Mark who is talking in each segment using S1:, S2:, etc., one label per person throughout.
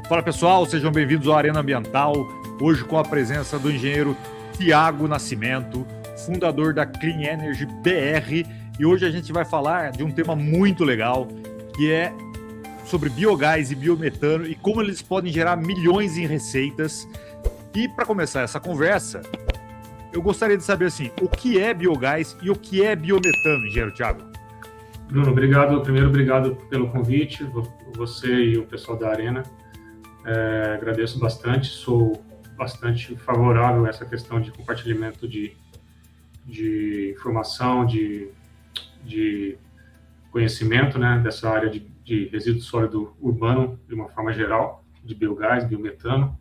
S1: Fala pessoal, sejam bem-vindos ao Arena Ambiental, hoje com a presença do engenheiro Tiago Nascimento, fundador da Clean Energy BR, e hoje a gente vai falar de um tema muito legal, que é sobre biogás e biometano e como eles podem gerar milhões em receitas. E para começar essa conversa, eu gostaria de saber assim, o que é biogás e o que é biometano, engenheiro Tiago?
S2: Bruno, obrigado. Primeiro, obrigado pelo convite, você e o pessoal da Arena. Agradeço bastante, sou bastante favorável a essa questão de compartilhamento de informação, de conhecimento, né, dessa área de resíduo sólido urbano, de uma forma geral, de biogás, biometano.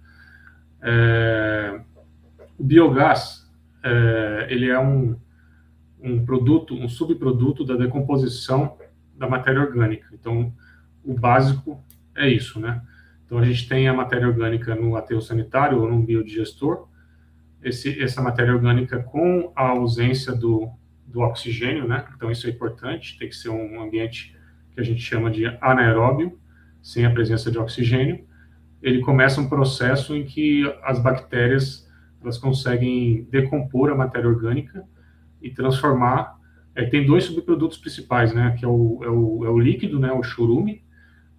S2: O biogás, ele é um produto, um subproduto da decomposição da matéria orgânica. Então, o básico é isso, né? Então, a gente tem a matéria orgânica no aterro sanitário ou no biodigestor. Essa matéria orgânica com a ausência do oxigênio, né? Então, isso é importante, tem que ser um ambiente que a gente chama de anaeróbio, sem a presença de oxigênio. Ele começa um processo em que as bactérias elas conseguem decompor a matéria orgânica e transformar. Tem dois subprodutos principais, né? Que é o líquido, né? O chorume,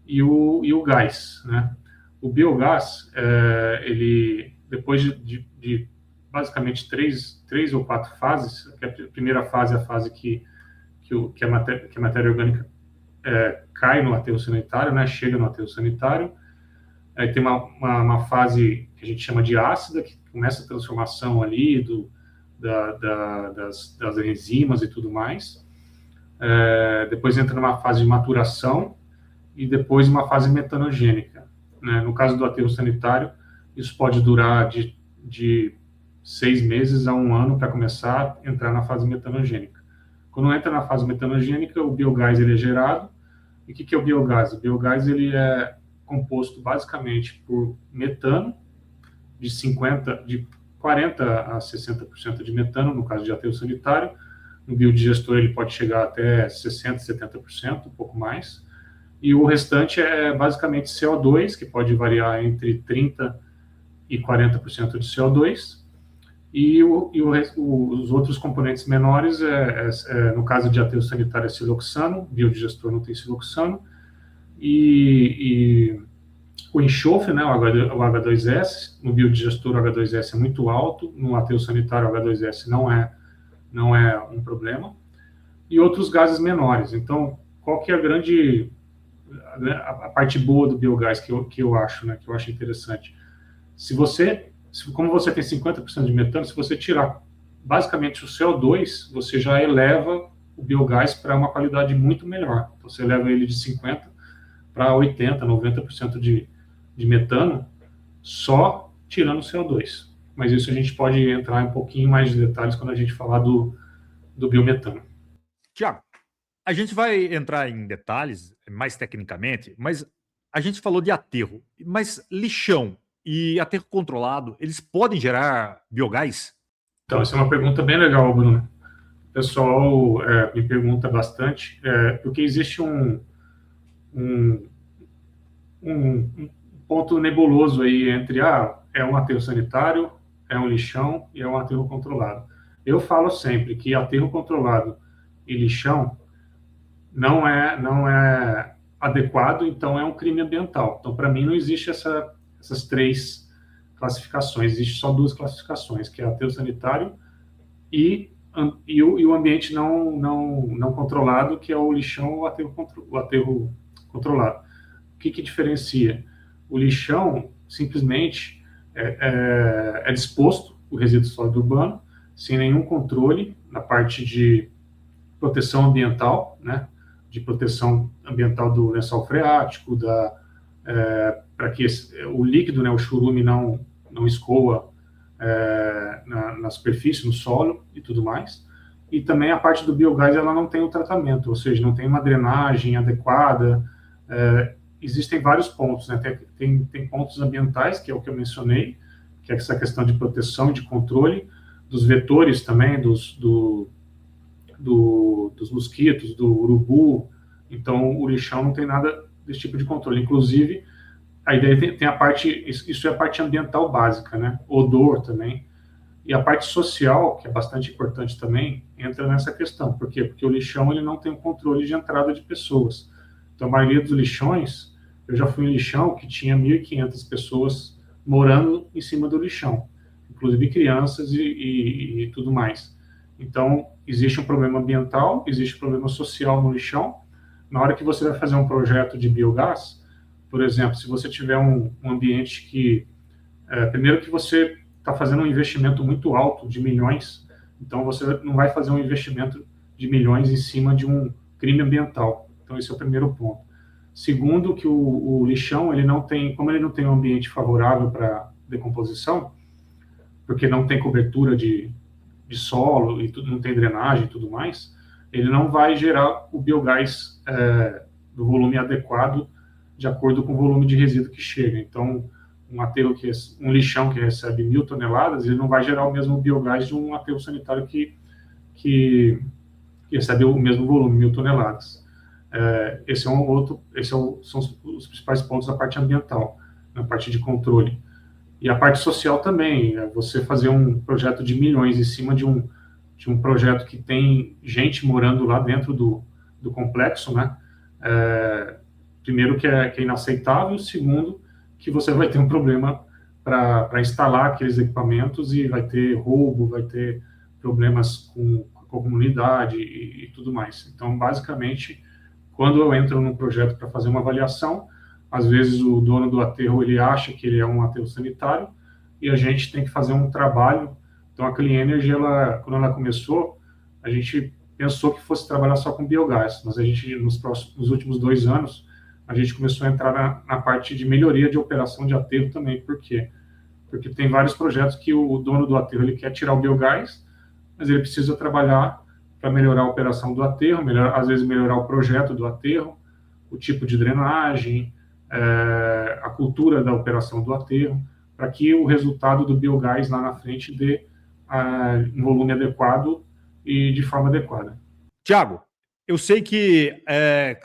S2: e o gás, né? O biogás, ele, depois de basicamente três ou quatro fases, que a primeira fase é a fase que a matéria orgânica cai no aterro sanitário, né? Chega no aterro sanitário. Aí tem uma fase que a gente chama de ácida, que começa a transformação ali das enzimas e tudo mais. Depois entra numa fase de maturação, e depois uma fase metanogênica, né? No caso do aterro sanitário, isso pode durar de 6 meses a 1 ano para começar a entrar na fase metanogênica. Quando entra na fase metanogênica, o biogás ele é gerado. E o que é o biogás? O biogás ele é composto basicamente por metano, de 40 a 60% de metano, no caso de aterro sanitário. No biodigestor ele pode chegar até 60%, 70%, um pouco mais. E o restante é basicamente CO2, que pode variar entre 30% e 40% de CO2, e os outros componentes menores, no caso de aterro sanitário, é siloxano, biodigestor não tem siloxano, e o enxofre, né, o H2S, no biodigestor o H2S é muito alto, no aterro sanitário o H2S não é um problema, e outros gases menores. Então, qual que é a parte boa do biogás que eu acho, né, que eu acho interessante? Como você tem 50% de metano, se você tirar basicamente o CO2, você já eleva o biogás para uma qualidade muito melhor. Você eleva ele de 50% para 80%, 90% de metano, só tirando o CO2. Mas isso a gente pode entrar em um pouquinho mais de detalhes quando a gente falar do biometano.
S1: Tiago, a gente vai entrar em detalhes mais tecnicamente, mas a gente falou de aterro. Mas lixão e aterro controlado, eles podem gerar biogás?
S2: Então, essa é uma pergunta bem legal, Bruno. O pessoal me pergunta bastante, porque existe um ponto nebuloso aí entre é um aterro sanitário, é um lixão e é um aterro controlado. Eu falo sempre que aterro controlado e lixão não é adequado, então é um crime ambiental. Então, para mim, não existe essas três classificações, existe só duas classificações, que é aterro sanitário e o ambiente não controlado, que é o lixão ou o aterro controlado. O que diferencia? O lixão, simplesmente, é disposto, o resíduo sólido urbano, sem nenhum controle na parte de proteção ambiental, né? De proteção ambiental do lençol freático, para que o líquido, né, o chorume, não escoa na superfície, no solo e tudo mais. E também a parte do biogás, ela não tem o tratamento, ou seja, não tem uma drenagem adequada. Existem vários pontos, né? Tem pontos ambientais, que é o que eu mencionei, que é essa questão de proteção e de controle, dos vetores também, dos mosquitos, do urubu. Então, o lixão não tem nada desse tipo de controle. Inclusive, a ideia tem a parte, isso é a parte ambiental básica, né? Odor também. E a parte social, que é bastante importante também, entra nessa questão. Por quê? Porque o lixão ele não tem um controle de entrada de pessoas. Então, a maioria dos lixões, eu já fui em lixão que tinha 1.500 pessoas morando em cima do lixão, inclusive crianças e tudo mais. Então, existe um problema ambiental, existe um problema social no lixão. Na hora que você vai fazer um projeto de biogás, por exemplo, se você tiver um ambiente que... primeiro que você está fazendo um investimento muito alto, de milhões, então você não vai fazer um investimento de milhões em cima de um crime ambiental. Então, esse é o primeiro ponto. Segundo, que o lixão, ele não tem, como ele não tem um ambiente favorável para decomposição, porque não tem cobertura de solo, e tudo, não tem drenagem e tudo mais, ele não vai gerar o biogás do volume adequado, de acordo com o volume de resíduo que chega. Então, um lixão que recebe 1.000 toneladas, ele não vai gerar o mesmo biogás de um aterro sanitário que recebe o mesmo volume, 1.000 toneladas. São os principais pontos da parte ambiental, na parte de controle. E a parte social também, você fazer um projeto de milhões em cima de um projeto que tem gente morando lá dentro do complexo, né? Primeiro que é inaceitável, segundo que você vai ter um problema para instalar aqueles equipamentos e vai ter roubo, vai ter problemas com a comunidade e tudo mais. Então, basicamente, quando eu entro num projeto para fazer uma avaliação, às vezes o dono do aterro ele acha que ele é um aterro sanitário e a gente tem que fazer um trabalho. Então, a Clean Energy, quando ela começou, a gente pensou que fosse trabalhar só com biogás, mas a gente, nos últimos 2 anos, a gente começou a entrar na parte de melhoria de operação de aterro também. Por quê? Porque tem vários projetos que o dono do aterro ele quer tirar o biogás, mas ele precisa trabalhar para melhorar a operação do aterro, às vezes melhorar o projeto do aterro, o tipo de drenagem, a cultura da operação do aterro, para que o resultado do biogás lá na frente dê um volume adequado e de forma adequada.
S1: Tiago, eu sei que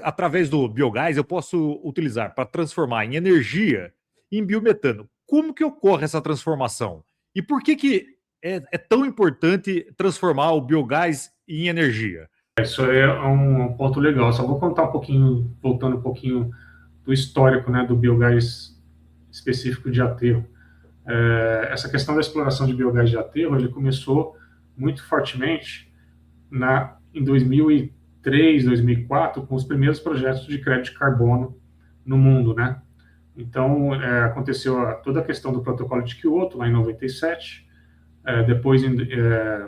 S1: através do biogás eu posso utilizar para transformar em energia em biometano. Como que ocorre essa transformação? E por que é tão importante transformar o biogás em energia?
S2: Isso é um ponto legal. Só vou contar um pouquinho, voltando um pouquinho do histórico, né, do biogás específico de aterro. Essa questão da exploração de biogás de aterro, ele começou muito fortemente em 2003, 2004, com os primeiros projetos de crédito de carbono no mundo, né? Então, aconteceu toda a questão do protocolo de Kyoto, lá em 97.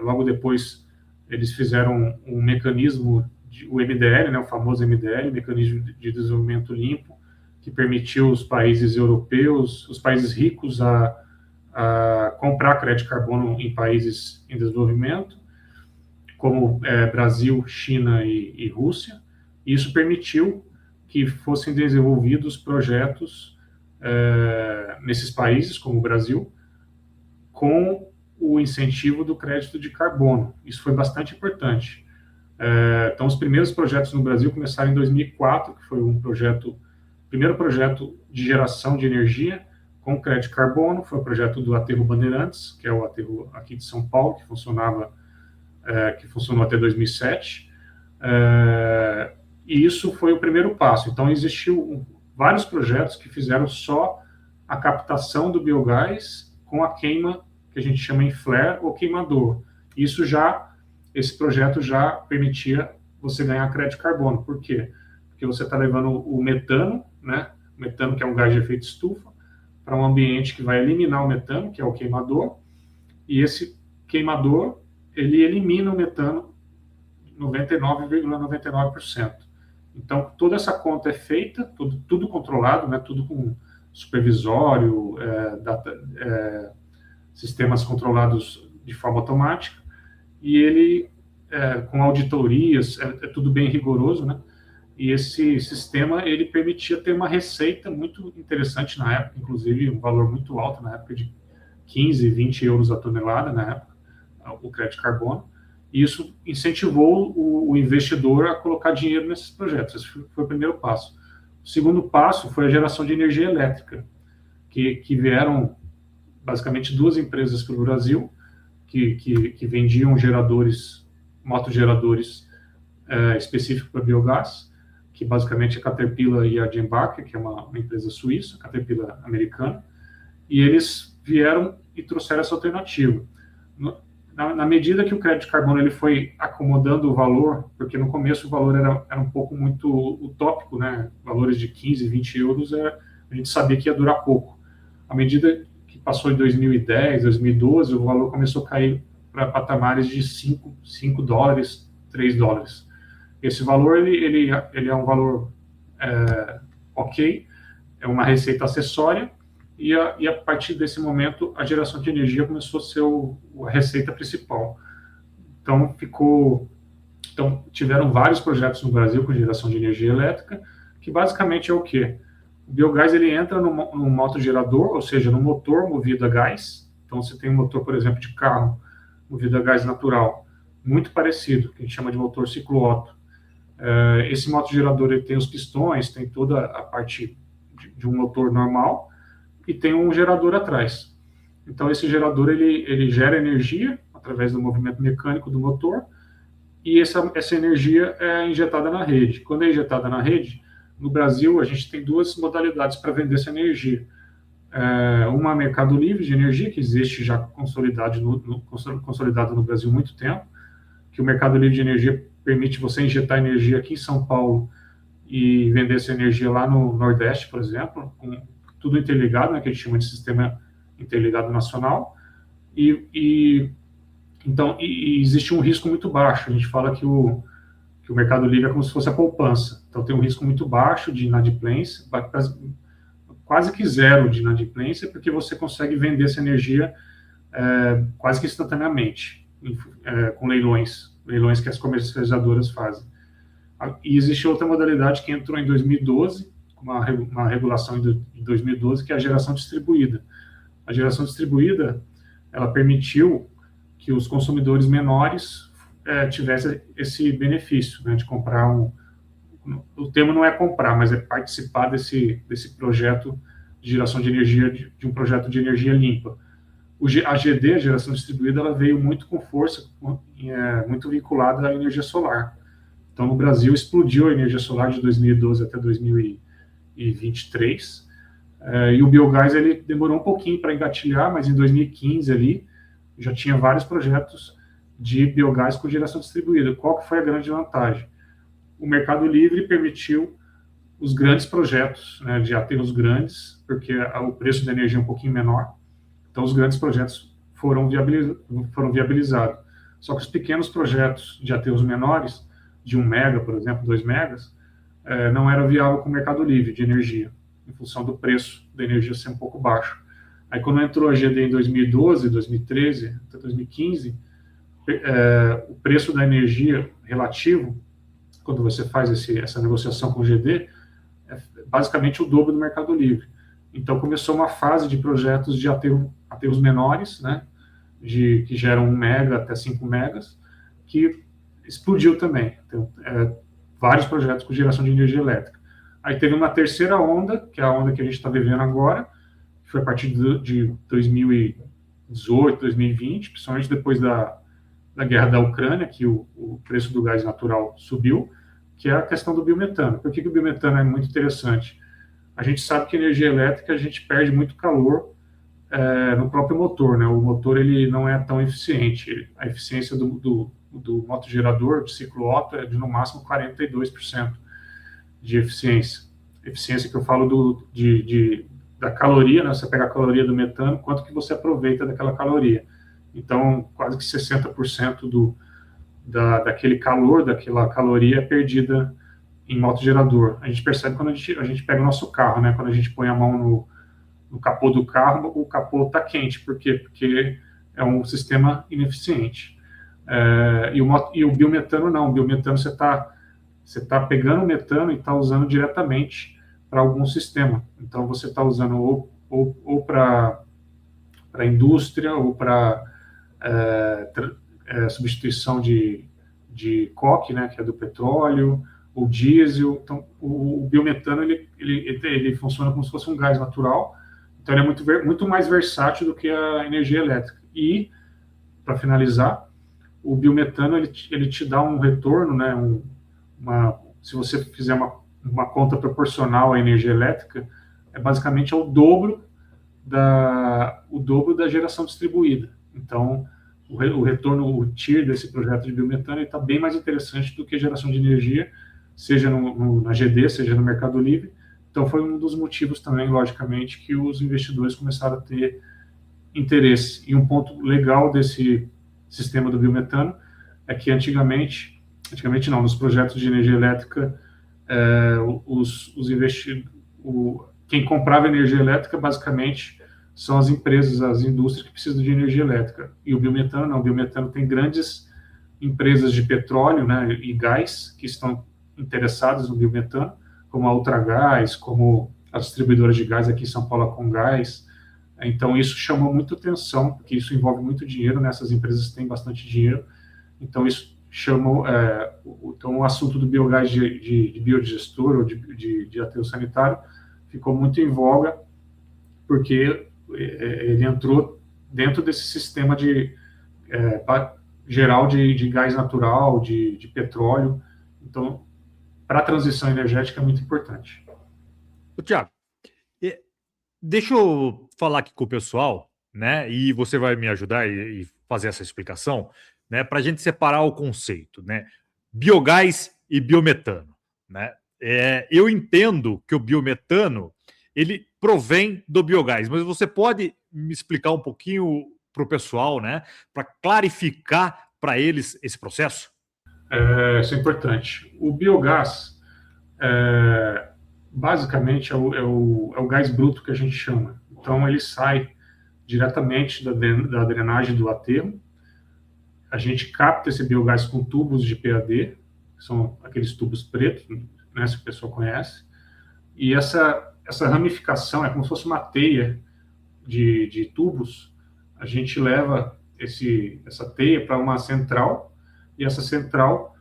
S2: Logo depois, eles fizeram um mecanismo, o MDL, né, o famoso MDL, Mecanismo de Desenvolvimento Limpo, que permitiu os países europeus, os países ricos, a comprar crédito de carbono em países em desenvolvimento, como Brasil, China e Rússia. E isso permitiu que fossem desenvolvidos projetos nesses países, como o Brasil, com o incentivo do crédito de carbono. Isso foi bastante importante. Então, os primeiros projetos no Brasil começaram em 2004, que foi primeiro projeto de geração de energia com crédito de carbono, foi o projeto do Aterro Bandeirantes, que é o aterro aqui de São Paulo, que funcionou até 2007. E isso foi o primeiro passo. Então, existiu vários projetos que fizeram só a captação do biogás com a queima, que a gente chama em flare ou queimador. Esse projeto já permitia você ganhar crédito de carbono. Por quê? Porque você está levando o metano, né? O metano, que é um gás de efeito estufa, para um ambiente que vai eliminar o metano, que é o queimador, e esse queimador, ele elimina o metano 99,99%. Então, toda essa conta é feita, tudo controlado, né? Tudo com supervisório, sistemas controlados de forma automática, e ele, com auditorias, tudo bem rigoroso, né? E esse sistema, ele permitia ter uma receita muito interessante na época, inclusive um valor muito alto na época, de 15, 20 euros a tonelada na época, o crédito de carbono, e isso incentivou o investidor a colocar dinheiro nesses projetos. Esse foi o primeiro passo. O segundo passo foi a geração de energia elétrica, que vieram basicamente duas empresas para o Brasil, que vendiam geradores, motogeradores específicos para biogás, que basicamente é a Caterpillar e a Jenbacher, que é uma empresa suíça, Caterpillar americana, e eles vieram e trouxeram essa alternativa. Na medida que o crédito de carbono ele foi acomodando o valor, porque no começo o valor era um pouco muito utópico, né? Valores de 15, 20 euros, a gente sabia que ia durar pouco. À medida que passou em 2010, 2012, o valor começou a cair para patamares de 5 dólares, 3 dólares. Esse valor ele é um valor ok, é uma receita acessória, e a partir desse momento a geração de energia começou a ser a receita principal. Então tiveram vários projetos no Brasil com geração de energia elétrica, que basicamente é o quê? O biogás ele entra no motogerador, ou seja, no motor movido a gás. Então você tem um motor, por exemplo, de carro movido a gás natural, muito parecido, que a gente chama de motor ciclo-Otto. Esse motogerador ele tem os pistões, tem toda a parte de um motor normal, e tem um gerador atrás. Então, esse gerador ele gera energia através do movimento mecânico do motor, e essa energia é injetada na rede. Quando é injetada na rede, no Brasil, a gente tem duas modalidades para vender essa energia. Uma é Mercado Livre de energia, que existe já consolidado no Brasil há muito tempo, que o Mercado Livre de energia permite você injetar energia aqui em São Paulo e vender essa energia lá no Nordeste, por exemplo, com tudo interligado, né, que a gente chama de sistema interligado nacional, então existe um risco muito baixo. A gente fala que o Mercado Livre é como se fosse a poupança, então tem um risco muito baixo de inadimplência, quase que zero de inadimplência, porque você consegue vender essa energia quase que instantaneamente, com leilões que as comercializadoras fazem. E existe outra modalidade que entrou em 2012, uma regulação de 2012, que é a geração distribuída. A geração distribuída, ela permitiu que os consumidores menores tivessem esse benefício, né, de comprar o termo não é comprar, mas é participar desse projeto de geração de energia, de um projeto de energia limpa. A GD, a geração distribuída, ela veio muito com força, muito vinculada à energia solar. Então, no Brasil, explodiu a energia solar de 2012 até 2023, e o biogás ele demorou um pouquinho para engatilhar, mas em 2015 ali já tinha vários projetos de biogás com geração distribuída. Qual que foi a grande vantagem? O Mercado Livre permitiu os grandes projetos, né, de aterros grandes, porque o preço da energia é um pouquinho menor, então os grandes projetos foram viabilizados. Só que os pequenos projetos de aterros menores, de 1 mega, por exemplo, 2 megas, não era viável com o Mercado Livre de energia, em função do preço da energia ser um pouco baixo. Aí, quando entrou a GD em 2012, 2013, até 2015, o preço da energia relativo, quando você faz essa negociação com o GD, é basicamente o dobro do Mercado Livre. Então, começou uma fase de projetos de aterros menores, né, que geram 1 mega até 5 megas, que explodiu também. Então, vários projetos com geração de energia elétrica. Aí teve uma terceira onda, que é a onda que a gente está vivendo agora, que foi a partir de 2018, 2020, principalmente depois da guerra da Ucrânia, que o preço do gás natural subiu, que é a questão do biometano. Por que o biometano é muito interessante? A gente sabe que a energia elétrica, a gente perde muito calor no próprio motor, né? O motor ele não é tão eficiente. A eficiência do motogerador de ciclo Otto é de no máximo 42% de eficiência. Eficiência que eu falo da caloria, né? Você pega a caloria do metano, quanto que você aproveita daquela caloria. Então, quase que 60% daquele calor, daquela caloria é perdida em motogerador. A gente percebe quando a gente pega o nosso carro, né? Quando a gente põe a mão no capô do carro, o capô está quente. Por quê? Porque é um sistema ineficiente. E o biometano não. O biometano você tá pegando o metano e está usando diretamente para algum sistema. Então você está usando ou para a indústria, ou para substituição de coque, né, que é do petróleo, ou diesel. Então, o biometano ele funciona como se fosse um gás natural, então ele é muito mais versátil do que a energia elétrica. E, para finalizar, o biometano ele te dá um retorno, né, se você fizer uma conta proporcional à energia elétrica, basicamente é o dobro da geração distribuída. Então, o retorno, o TIR desse projeto de biometano está bem mais interessante do que a geração de energia, seja na GD, seja no Mercado Livre. Então, foi um dos motivos também, logicamente, que os investidores começaram a ter interesse. E um ponto legal desse sistema do biometano é que antigamente não, nos projetos de energia elétrica, quem comprava energia elétrica, basicamente, são as empresas, as indústrias que precisam de energia elétrica. E o biometano não. O biometano tem grandes empresas de petróleo, né, e gás que estão interessadas no biometano, como a Ultragás, como as distribuidoras de gás aqui em São Paulo, a Comgás. Então, isso chamou muita atenção, porque isso envolve muito dinheiro, né? Essas empresas têm bastante dinheiro. Então, isso chamou... então, o assunto do biogás de biodigestor ou de aterro sanitário ficou muito em voga, porque ele entrou dentro desse sistema geral de gás natural, de petróleo. Então, para a transição energética é muito importante.
S1: Tiago, deixa eu falar aqui com o pessoal, né? E você vai me ajudar e fazer essa explicação, né? Para a gente separar o conceito, né? Biogás e biometano, né? Eu entendo que o biometano ele provém do biogás, mas você pode me explicar um pouquinho para o pessoal, né? Para clarificar para eles esse processo?
S2: Isso é importante. O biogás, basicamente, é o gás bruto que a gente chama. Então, ele sai diretamente da drenagem do aterro. A gente capta esse biogás com tubos de PAD, que são aqueles tubos pretos, né, se o pessoal conhece. E essa ramificação é como se fosse uma teia de tubos. A gente leva essa teia para uma central, e essa central,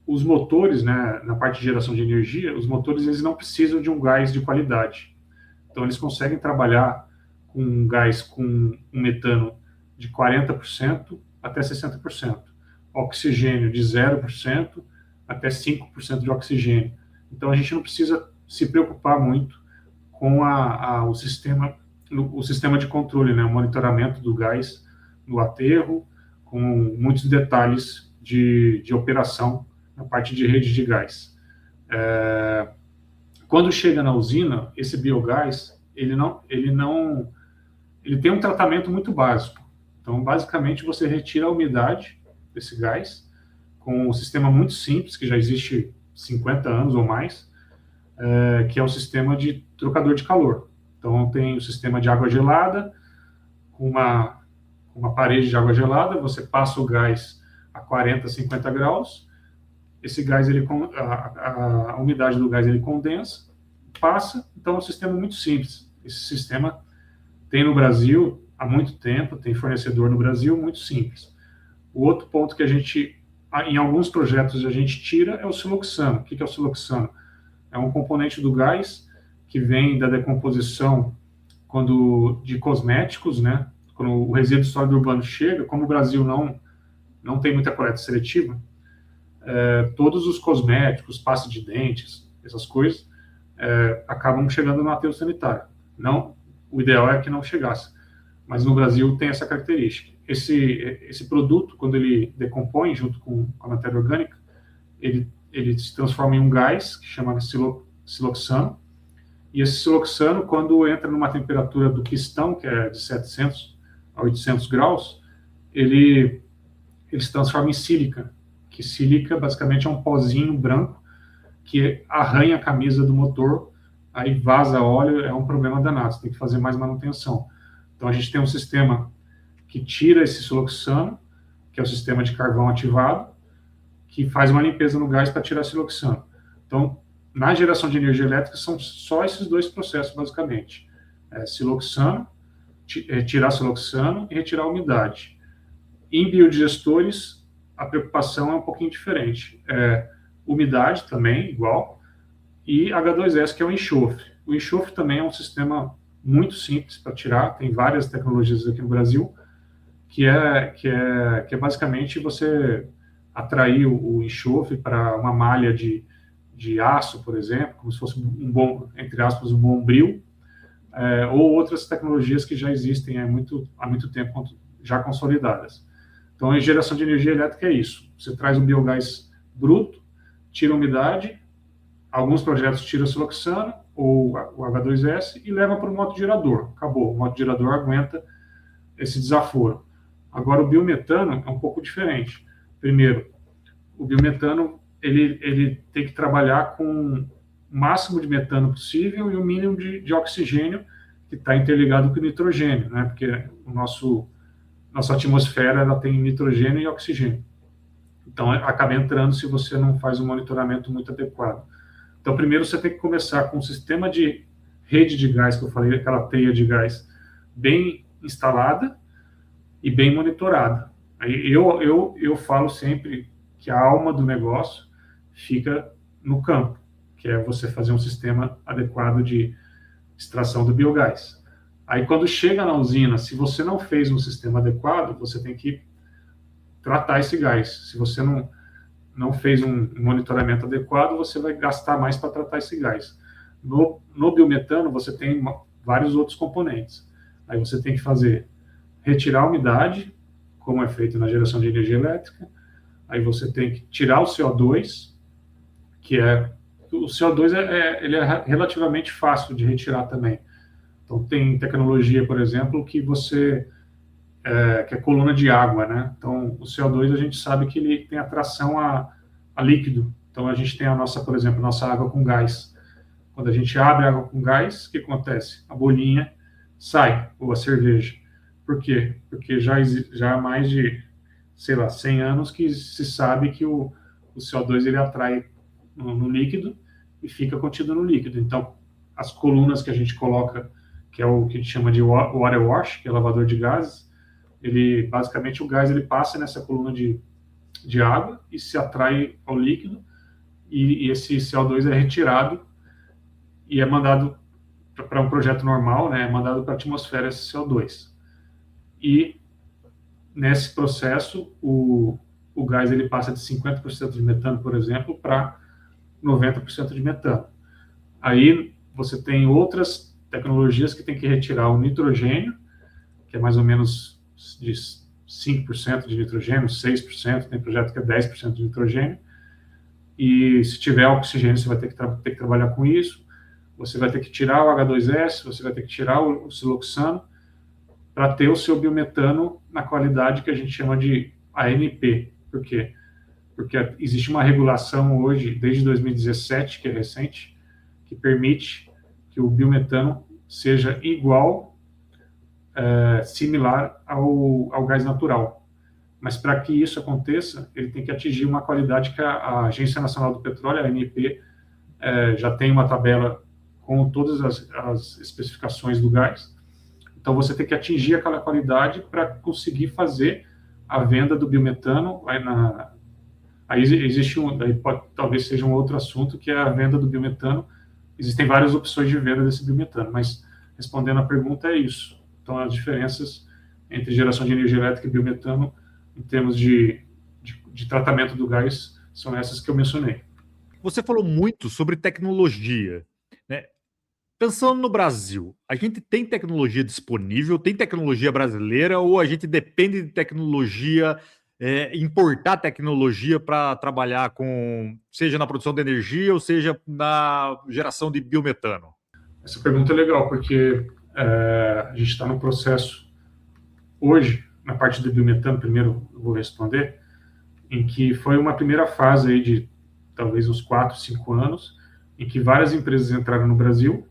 S2: os motores, né, na parte de geração de energia, os motores eles não precisam de um gás de qualidade. Então, eles conseguem trabalhar com um gás com um metano de 40% até 60%. Oxigênio de 0% até 5% de oxigênio. Então, a gente não precisa se preocupar muito com o sistema de controle, né, o monitoramento do gás no aterro, com muitos detalhes de operação na parte de rede de gás. Quando chega na usina, esse biogás ele tem um tratamento muito básico. Então, basicamente, você retira a umidade desse gás com um sistema muito simples, que já existe 50 anos ou mais, que é o sistema de trocador de calor. Então, tem o sistema de água gelada, com uma parede de água gelada, você passa o gás a 40, 50 graus, esse gás, a umidade do gás ele condensa, passa, então é um sistema muito simples. Esse sistema tem no Brasil há muito tempo, tem fornecedor no Brasil, muito simples. O outro ponto que em alguns projetos a gente tira é o siloxano. O que é o siloxano? É um componente do gás que vem da decomposição de cosméticos, né? Quando o resíduo sólido urbano chega, como o Brasil não tem muita coleta seletiva, todos os cosméticos, pasta de dentes, essas coisas, acabam chegando no aterro sanitário. Não, o ideal é que não chegasse, mas no Brasil tem essa característica. Esse produto, quando ele decompõe junto com a matéria orgânica, ele se transforma em um gás que chama siloxano, e esse siloxano, quando entra numa temperatura do quistão, que é de 700 a 800 graus, ele se transforma em sílica, que sílica basicamente é um pozinho branco que arranha a camisa do motor, aí vaza óleo, é um problema danado, você tem que fazer mais manutenção. Então a gente tem um sistema que tira esse siloxano, que é o sistema de carvão ativado, que faz uma limpeza no gás para tirar siloxano. Então, na geração de energia elétrica, são só esses dois processos, basicamente. Siloxano, tirar siloxano e retirar a umidade. Em biodigestores, a preocupação é um pouquinho diferente. umidade também, igual, e H2S, que é o enxofre. O enxofre também é um sistema muito simples para tirar, tem várias tecnologias aqui no Brasil, que é basicamente você atrair o enxofre para uma malha de aço, por exemplo, como se fosse um bom, entre aspas, um bombril, ou outras tecnologias que já existem há muito tempo, já consolidadas. Então, a geração de energia elétrica é isso. Você traz o biogás bruto, tira a umidade, alguns projetos tiram o siloxano ou o H2S e leva para o motogerador. Acabou, o motogerador aguenta esse desaforo. Agora, o biometano é um pouco diferente. Primeiro, o biometano ele tem que trabalhar com o máximo de metano possível e o mínimo de oxigênio, que está interligado com o nitrogênio, né? Porque nossa atmosfera ela tem nitrogênio e oxigênio. Então, acaba entrando se você não faz um monitoramento muito adequado. Então, primeiro você tem que começar com um sistema de rede de gás, que eu falei, aquela teia de gás, bem instalada e bem monitorada. Aí eu falo sempre que a alma do negócio fica no campo, que é você fazer um sistema adequado de extração do biogás. Aí, quando chega na usina, se você não fez um sistema adequado, você tem que tratar esse gás. Se você não fez um monitoramento adequado, você vai gastar mais para tratar esse gás. No biometano, você tem vários outros componentes. Aí você tem que retirar a umidade, como é feito na geração de energia elétrica. Aí você tem que tirar o CO2, que o CO2 ele é relativamente fácil de retirar também. Então, tem tecnologia, por exemplo, que que é coluna de água, né? Então, o CO2 a gente sabe que ele tem atração a líquido. Então, a gente tem por exemplo, nossa água com gás. Quando a gente abre a água com gás, o que acontece? A bolinha sai, ou a cerveja. Por quê? Porque já há mais de, sei lá, 100 anos que se sabe que o CO2 ele atrai no líquido e fica contido no líquido. Então, as colunas que a gente coloca, que é o que a gente chama de water wash, que é lavador de gases, basicamente o gás ele passa nessa coluna de água e se atrai ao líquido, e esse CO2 é retirado e é mandado para um projeto normal, né, é mandado para a atmosfera esse CO2. E nesse processo o gás ele passa de 50% de metano, por exemplo, para 90% de metano. Aí você tem outras tecnologias que tem que retirar o nitrogênio, que é mais ou menos de 5% de nitrogênio, 6%, tem projeto que é 10% de nitrogênio, e se tiver oxigênio você vai ter que trabalhar com isso, você vai ter que tirar o H2S, você vai ter que tirar o siloxano, para ter o seu biometano na qualidade que a gente chama de ANP. Por quê? Porque existe uma regulação hoje, desde 2017, que é recente, que permite que o biometano seja igual, similar ao gás natural. Mas para que isso aconteça, ele tem que atingir uma qualidade que a Agência Nacional do Petróleo, a ANP, já tem uma tabela com todas as especificações do gás. Então, você tem que atingir aquela qualidade para conseguir fazer a venda do biometano. Aí existe talvez seja um outro assunto, que é a venda do biometano. Existem várias opções de venda desse biometano, mas respondendo a pergunta é isso. Então, as diferenças entre geração de energia elétrica e biometano, em termos de tratamento do gás, são essas que eu mencionei.
S1: Você falou muito sobre tecnologia, né? Pensando no Brasil, a gente tem tecnologia disponível, tem tecnologia brasileira, ou a gente depende de tecnologia, importar tecnologia para trabalhar seja na produção de energia ou seja na geração de biometano?
S2: Essa pergunta é legal, porque a gente está no processo hoje, na parte do biometano, primeiro eu vou responder, em que foi uma primeira fase aí de talvez uns 4, 5 anos, em que várias empresas entraram no Brasil,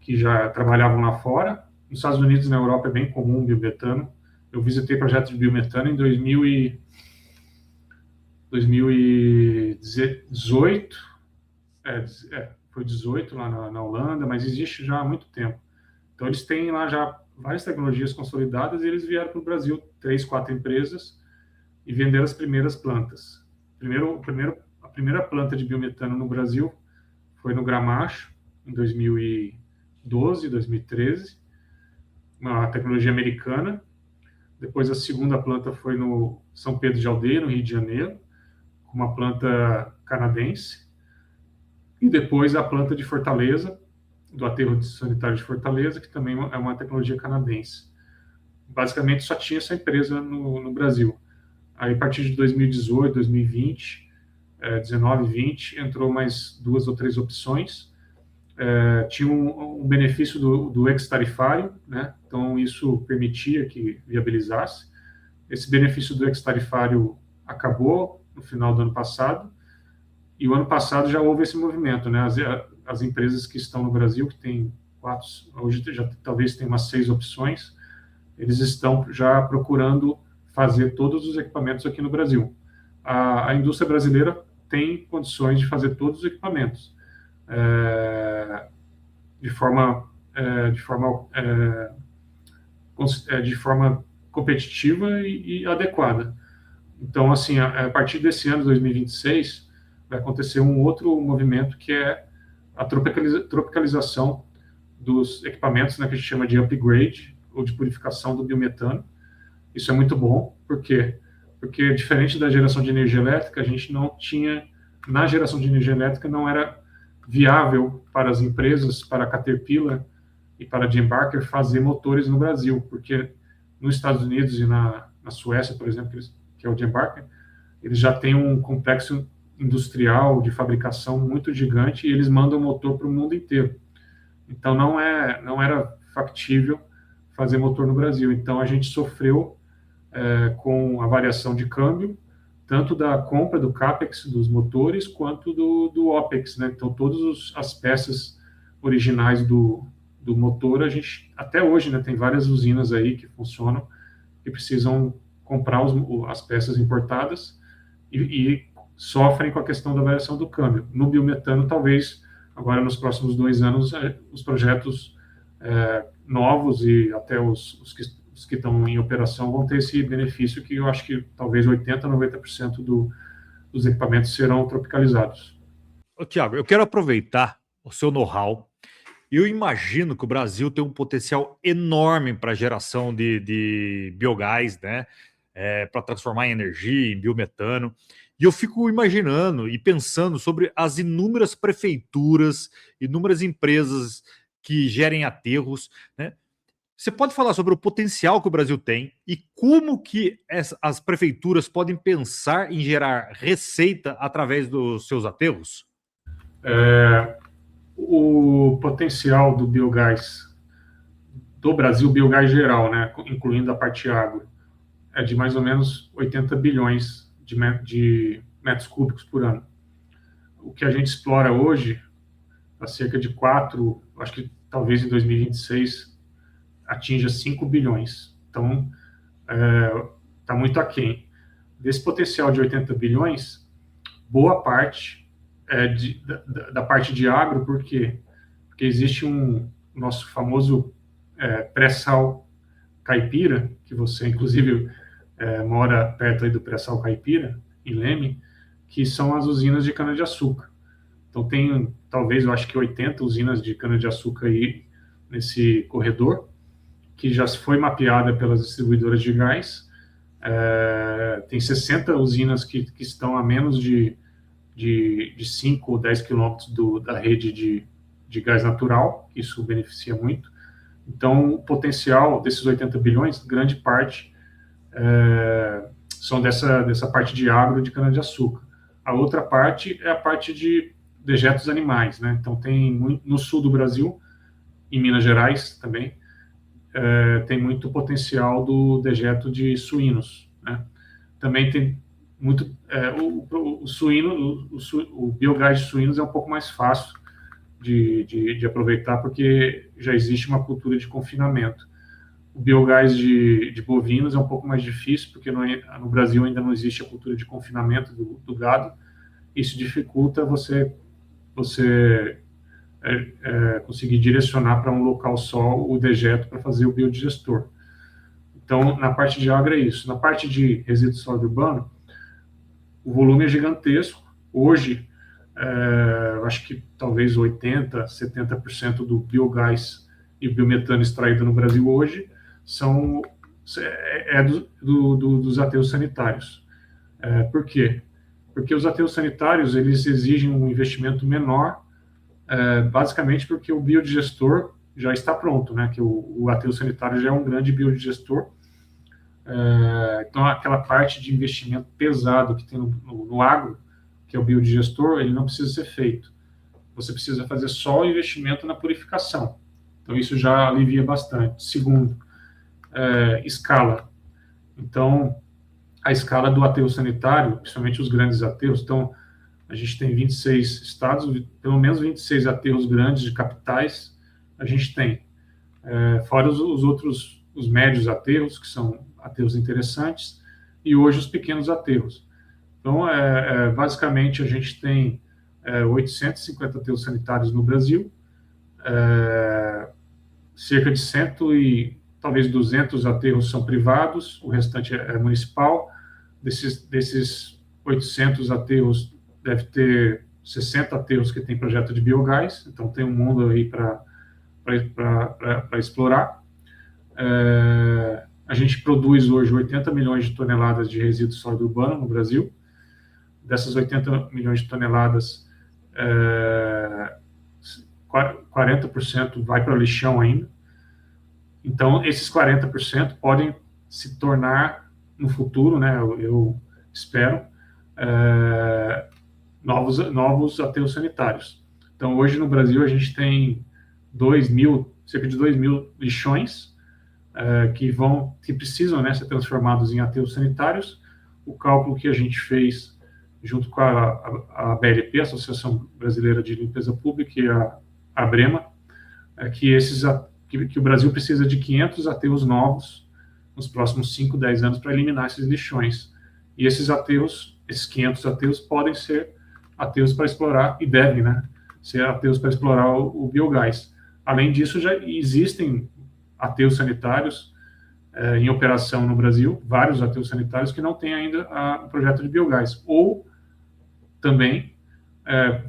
S2: que já trabalhavam lá fora. Nos Estados Unidos e na Europa é bem comum o biometano. Eu visitei projetos de biometano em 2018, foi 18 lá na Holanda, mas existe já há muito tempo. Então eles têm lá já várias tecnologias consolidadas e eles vieram para o Brasil, 3, 4 empresas, e venderam as primeiras plantas. A primeira planta de biometano no Brasil foi no Gramacho, em 2012, 2013, uma tecnologia americana. Depois a segunda planta foi no São Pedro de Aldeia, no Rio de Janeiro, com uma planta canadense. E depois a planta de Fortaleza, do aterro sanitário de Fortaleza, que também é uma tecnologia canadense. Basicamente só tinha essa empresa no Brasil. Aí a partir de 2018, 2020, 19 e 20, entrou mais 2 ou 3 opções. Tinha um benefício do ex-tarifário, né? Então isso permitia que viabilizasse. Esse benefício do ex-tarifário acabou no final do ano passado, e o ano passado já houve esse movimento, né? As empresas que estão no Brasil, que tem 4, hoje já talvez tenha umas 6 opções, eles estão já procurando fazer todos os equipamentos aqui no Brasil. A indústria brasileira tem condições de fazer todos os equipamentos de forma competitiva e adequada. Então, assim, a partir desse ano, 2026, vai acontecer um outro movimento, que é a tropicalização dos equipamentos, né, que a gente chama de upgrade, ou de purificação do biometano. Isso é muito bom, por quê? Porque, diferente da geração de energia elétrica, a gente não tinha, na geração de energia elétrica, não era viável para as empresas, para a Caterpillar e para a Embarker fazer motores no Brasil, porque nos Estados Unidos e na Suécia, por exemplo, que é o Embarker, eles já têm um complexo industrial de fabricação muito gigante e eles mandam motor para o mundo inteiro. Então não era factível fazer motor no Brasil. Então a gente sofreu com a variação de câmbio, tanto da compra do CAPEX dos motores, quanto do OPEX, né? Então todas as peças originais do motor, a gente, até hoje, né, tem várias usinas aí que funcionam, que precisam comprar as peças importadas e sofrem com a questão da variação do câmbio. No biometano, talvez, agora nos próximos 2 anos, os projetos novos e até os que estão em operação vão ter esse benefício, que eu acho que talvez 80%, 90% dos equipamentos serão tropicalizados.
S1: Ô, Thiago, eu quero aproveitar o seu know-how. Eu imagino que o Brasil tem um potencial enorme para geração de biogás, né? Para transformar em energia, em biometano. E eu fico imaginando e pensando sobre as inúmeras prefeituras, inúmeras empresas que gerem aterros, né? Você pode falar sobre o potencial que o Brasil tem e como que as prefeituras podem pensar em gerar receita através dos seus aterros?
S2: O potencial do biogás do Brasil, biogás geral, né, incluindo a parte agro, é de mais ou menos 80 bilhões de metros cúbicos por ano. O que a gente explora hoje, a cerca de 4, acho que talvez em 2026, atinja 5 bilhões. Então, está muito aquém. Desse potencial de 80 bilhões, boa parte da parte de agro. Por quê? Porque existe nosso famoso pré-sal caipira, que você, inclusive, mora perto aí do pré-sal caipira, em Leme, que são as usinas de cana-de-açúcar. Então, tem, talvez, eu acho que 80 usinas de cana-de-açúcar aí nesse corredor, que já foi mapeada pelas distribuidoras de gás. Tem 60 usinas que estão a menos de 5 ou 10 quilômetros da rede de gás natural, isso beneficia muito. Então, o potencial desses 80 bilhões, grande parte, são dessa parte de agro de cana-de-açúcar. A outra parte é a parte de dejetos animais, né? Então, tem muito, no sul do Brasil, em Minas Gerais também, tem muito potencial do dejeto de suínos, né? Também tem muito o biogás de suínos é um pouco mais fácil de aproveitar, porque já existe uma cultura de confinamento. O biogás de bovinos é um pouco mais difícil, porque no Brasil ainda não existe a cultura de confinamento do gado. Isso dificulta você conseguir direcionar para um local só o dejeto para fazer o biodigestor. Então, na parte de agro é isso. Na parte de resíduo sólido urbano, o volume é gigantesco, Hoje, eu acho que talvez 80%, 70% do biogás e biometano extraído no Brasil hoje dos aterros sanitários. Por quê? Porque os aterros sanitários eles exigem um investimento menor, basicamente porque o biodigestor já está pronto, né? Que o aterro sanitário já é um grande biodigestor. Então, aquela parte de investimento pesado que tem no agro, que é o biodigestor, ele não precisa ser feito. Você precisa fazer só o investimento na purificação. Então, isso já alivia bastante. Segundo, escala. Então, a escala do aterro sanitário, principalmente os grandes aterros, então, a gente tem 26 estados, pelo menos 26 aterros grandes de capitais, a gente tem. Fora os outros, os médios aterros, que são aterros interessantes, e hoje os pequenos aterros. Então, basicamente, a gente tem 850 aterros sanitários no Brasil, cerca de 100 e talvez 200 aterros são privados, o restante é municipal. Desses 800 aterros, deve ter 60 aterros que têm projeto de biogás, então tem um mundo aí para explorar. A gente produz hoje 80 milhões de toneladas de resíduo sólido urbano no Brasil. Dessas 80 milhões de toneladas, 40% vai para o lixão ainda. Então, esses 40% podem se tornar, no futuro, né, eu espero, novos aterros sanitários. Então, hoje no Brasil, a gente tem cerca de 2 mil lixões que precisam, né, ser transformados em aterros sanitários. O cálculo que a gente fez junto com a BLP, Associação Brasileira de Limpeza Pública, e a Brema, que o Brasil precisa de 500 aterros novos nos próximos 5, 10 anos para eliminar esses lixões. E esses 500 aterros podem ser aterros para explorar, e devem, né, ser aterros para explorar o biogás. Além disso, já existem aterros sanitários em operação no Brasil, vários aterros sanitários que não têm ainda o projeto de biogás, ou também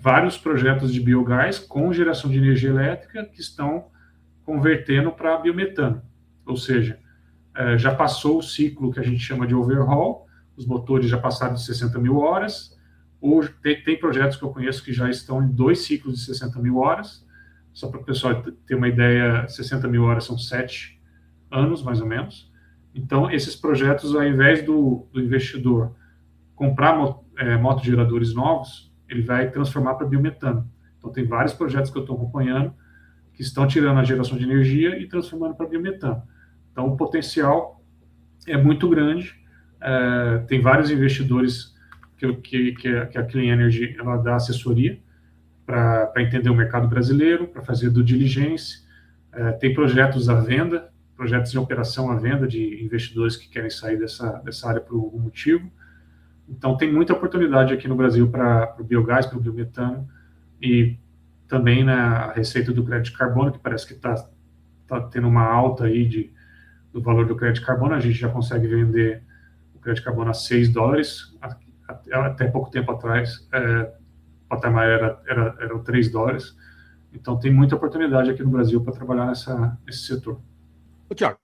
S2: vários projetos de biogás com geração de energia elétrica que estão convertendo para biometano, ou seja, já passou o ciclo que a gente chama de overhaul, os motores já passaram de 60 mil horas, ou tem projetos que eu conheço que já estão em 2 ciclos de 60 mil horas, só para o pessoal ter uma ideia, 60 mil horas são 7 anos, mais ou menos. Então, esses projetos, ao invés do investidor comprar motogeradores novos, ele vai transformar para biometano. Então, tem vários projetos que eu estou acompanhando que estão tirando a geração de energia e transformando para biometano. Então, o potencial é muito grande. Tem vários investidores que a Clean Energy ela dá assessoria para entender o mercado brasileiro, para fazer due diligence. Tem projetos à venda, projetos em operação à venda de investidores que querem sair dessa área por algum motivo. Então, tem muita oportunidade aqui no Brasil para o biogás, para o biometano, e também na receita do crédito de carbono, que parece que está tendo uma alta aí do valor do crédito de carbono. A gente já consegue vender o crédito de carbono a $6. Até pouco tempo atrás, o patamar era $3. Então, tem muita oportunidade aqui no Brasil para trabalhar nesse setor.
S1: Ô, Tiago,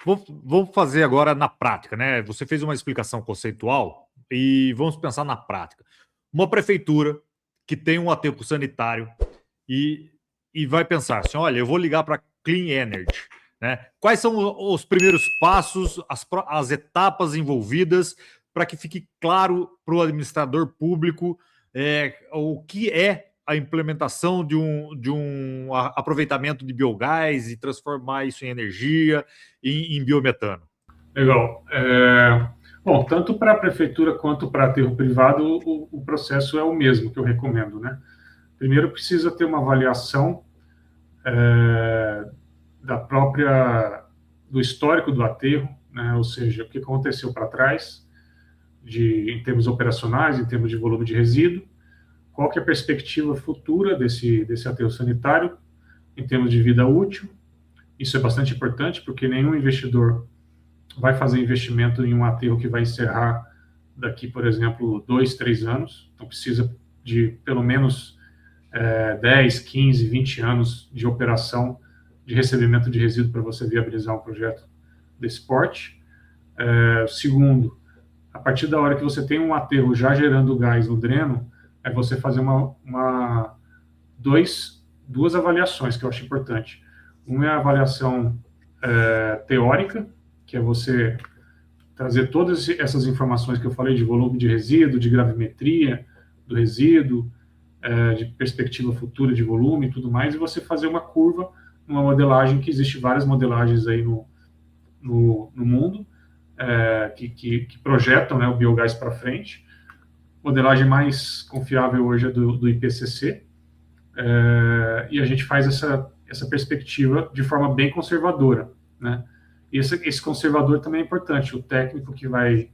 S1: vamos fazer agora na prática, né? Você fez uma explicação conceitual e vamos pensar na prática. Uma prefeitura que tem um aterro sanitário e vai pensar assim, olha, eu vou ligar para Clean Energy, né? Quais são os primeiros passos, as etapas envolvidas para que fique claro para o administrador público o que é a implementação de um aproveitamento de biogás e transformar isso em energia e em biometano?
S2: Legal. Bom, tanto para a prefeitura quanto para aterro privado, o processo é o mesmo que eu recomendo, né? Primeiro, precisa ter uma avaliação do histórico do aterro, né? Ou seja, o que aconteceu para trás, em termos operacionais, em termos de volume de resíduo, qual que é a perspectiva futura desse aterro sanitário, em termos de vida útil. Isso é bastante importante, porque nenhum investidor vai fazer investimento em um aterro que vai encerrar daqui, por exemplo, 2, 3 anos. Então, precisa de pelo menos 10, 15, 20 anos de operação de recebimento de resíduo para você viabilizar um projeto desse porte. Segundo, a partir da hora que você tem um aterro já gerando gás no dreno, é você fazer duas avaliações que eu acho importante. Uma é a avaliação teórica, que é você trazer todas essas informações que eu falei de volume de resíduo, de gravimetria do resíduo, de perspectiva futura de volume e tudo mais, e você fazer uma curva, uma modelagem, que existe várias modelagens aí no mundo, que projetam, né, o biogás para frente. Modelagem mais confiável hoje é do IPCC, e a gente faz essa perspectiva de forma bem conservadora, né? E esse conservador também é importante. O técnico que vai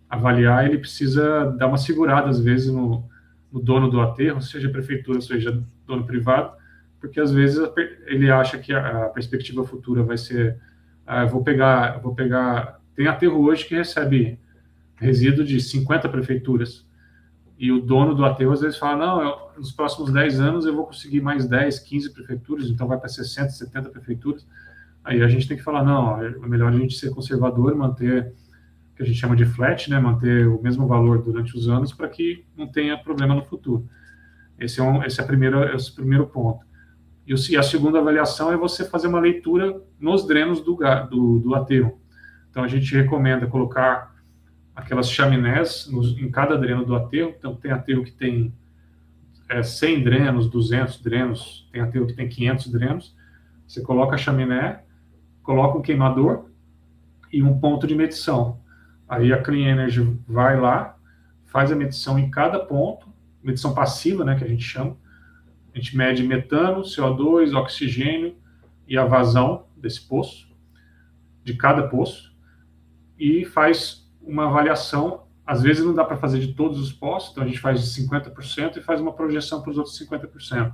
S2: avaliar, ele precisa dar uma segurada, às vezes, no dono do aterro, seja prefeitura, seja dono privado, porque, às vezes, ele acha que a perspectiva futura vai ser... eu vou pegar... Tem aterro hoje que recebe resíduo de 50 prefeituras, e o dono do aterro, às vezes, fala, não, nos próximos 10 anos eu vou conseguir mais 10, 15 prefeituras, então vai para 60, 70 prefeituras. Aí a gente tem que falar, não, é melhor a gente ser conservador, manter o que a gente chama de flat, né, manter o mesmo valor durante os anos para que não tenha problema no futuro. Esse é o primeiro ponto. E a segunda avaliação é você fazer uma leitura nos drenos do aterro. Então a gente recomenda colocar aquelas chaminés em cada dreno do aterro. Então tem aterro que tem 100 drenos, 200 drenos, tem aterro que tem 500 drenos. Você coloca a chaminé, coloca um queimador e um ponto de medição. Aí a Clean Energy vai lá, faz a medição em cada ponto, medição passiva, né, que a gente chama. A gente mede metano, CO2, oxigênio e a vazão desse poço, de cada poço, e faz uma avaliação. Às vezes não dá para fazer de todos os poços, então a gente faz de 50% e faz uma projeção para os outros 50%.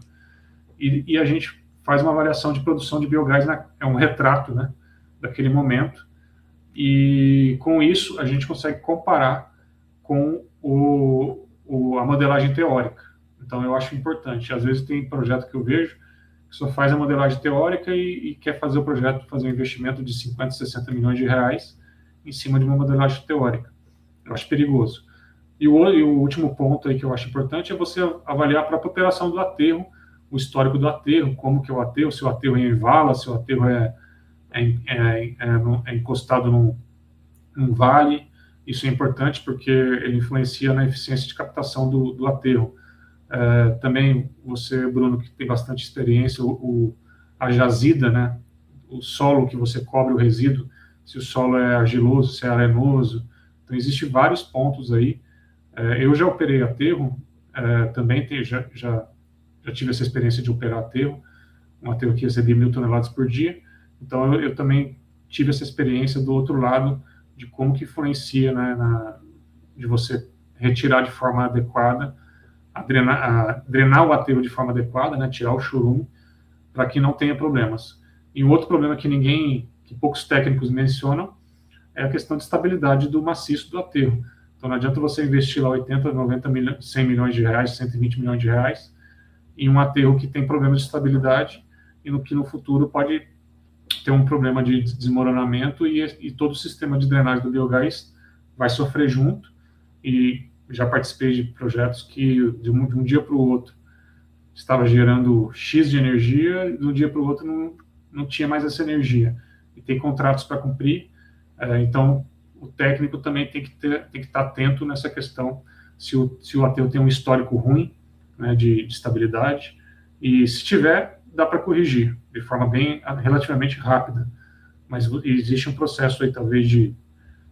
S2: E a gente faz uma avaliação de produção de biogás, é um retrato, né, daquele momento, e com isso a gente consegue comparar com a modelagem teórica. Então eu acho importante. Às vezes tem projeto que eu vejo que só faz a modelagem teórica e quer fazer o projeto, fazer um investimento de 50, 60 milhões de reais em cima de uma modelagem teórica. Eu acho perigoso. E o último ponto aí que eu acho importante é você avaliar a própria operação do aterro, o histórico do aterro, como que é o aterro, se o aterro é em vala, se o aterro é encostado num vale. Isso é importante porque ele influencia na eficiência de captação do aterro. Também você, Bruno, que tem bastante experiência, a jazida, né, o solo que você cobre o resíduo, se o solo é argiloso, se é arenoso. Então, existem vários pontos aí. Eu já operei aterro, também já tive essa experiência de operar aterro, um aterro que recebia 1.000 toneladas por dia. Então, eu também tive essa experiência do outro lado, de como que influencia, né, de você retirar de forma adequada, drenar o aterro de forma adequada, né, tirar o churume, para que não tenha problemas. E um outro problema que poucos técnicos mencionam é a questão de estabilidade do maciço do aterro. Então não adianta você investir lá 80, 90 milhões, 100 milhões de reais, 120 milhões de reais em um aterro que tem problemas de estabilidade e que no futuro pode ter um problema de desmoronamento e todo o sistema de drenagem do biogás vai sofrer junto. E já participei de projetos que de um dia para o outro estava gerando X de energia e de um dia para o outro não tinha mais essa energia. E tem contratos para cumprir, então o técnico também tem que estar atento nessa questão, se o aterro tem um histórico ruim, né, de estabilidade, e se tiver, dá para corrigir de forma relativamente rápida, mas existe um processo aí talvez de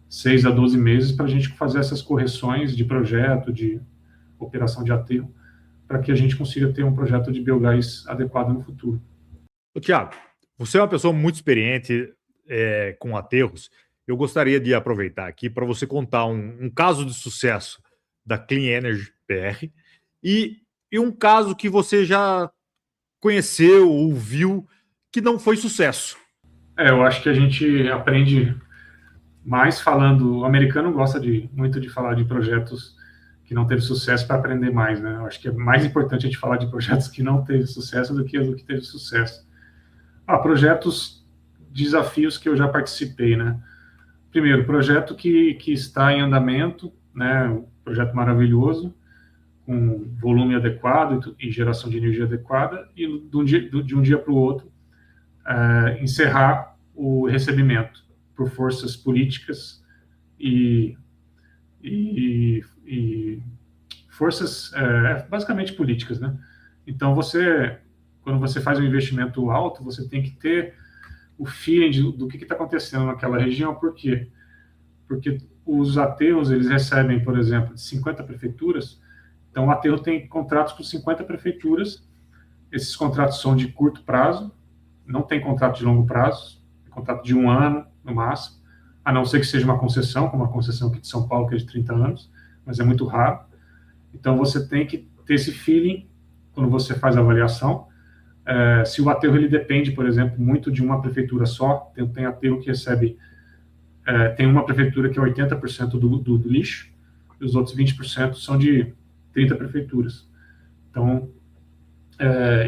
S2: 6 a 12 meses para a gente fazer essas correções de projeto, de operação de aterro, para que a gente consiga ter um projeto de biogás adequado no futuro.
S1: Tiago, você é uma pessoa muito experiente com aterros. Eu gostaria de aproveitar aqui para você contar um caso de sucesso da Clean Energy BR e um caso que você já conheceu ou viu que não foi sucesso.
S2: Eu acho que a gente aprende Mas falando, o americano gosta muito de falar de projetos que não teve sucesso para aprender mais, né? Eu acho que é mais importante a gente falar de projetos que não teve sucesso do que teve sucesso. Projetos, desafios que eu já participei, né? Primeiro, projeto que está em andamento, né? Um projeto maravilhoso, com volume adequado e geração de energia adequada, e de um dia para o outro, encerrar o recebimento por forças políticas e, e forças basicamente políticas, né? Então quando você faz um investimento alto, você tem que ter o feeling do que está acontecendo naquela região. Por quê? Porque os aterros, eles recebem, por exemplo, de 50 prefeituras. Então o aterro tem contratos com 50 prefeituras. Esses contratos são de curto prazo, não tem contrato de longo prazo, é contrato de 1 ano no máximo, a não ser que seja uma concessão, como a concessão aqui de São Paulo, que é de 30 anos, mas é muito raro. Então você tem que ter esse feeling quando você faz a avaliação. Se o aterro ele depende, por exemplo, muito de uma prefeitura só, tem aterro que recebe, tem uma prefeitura que é 80% do lixo, e os outros 20% são de 30 prefeituras. Então,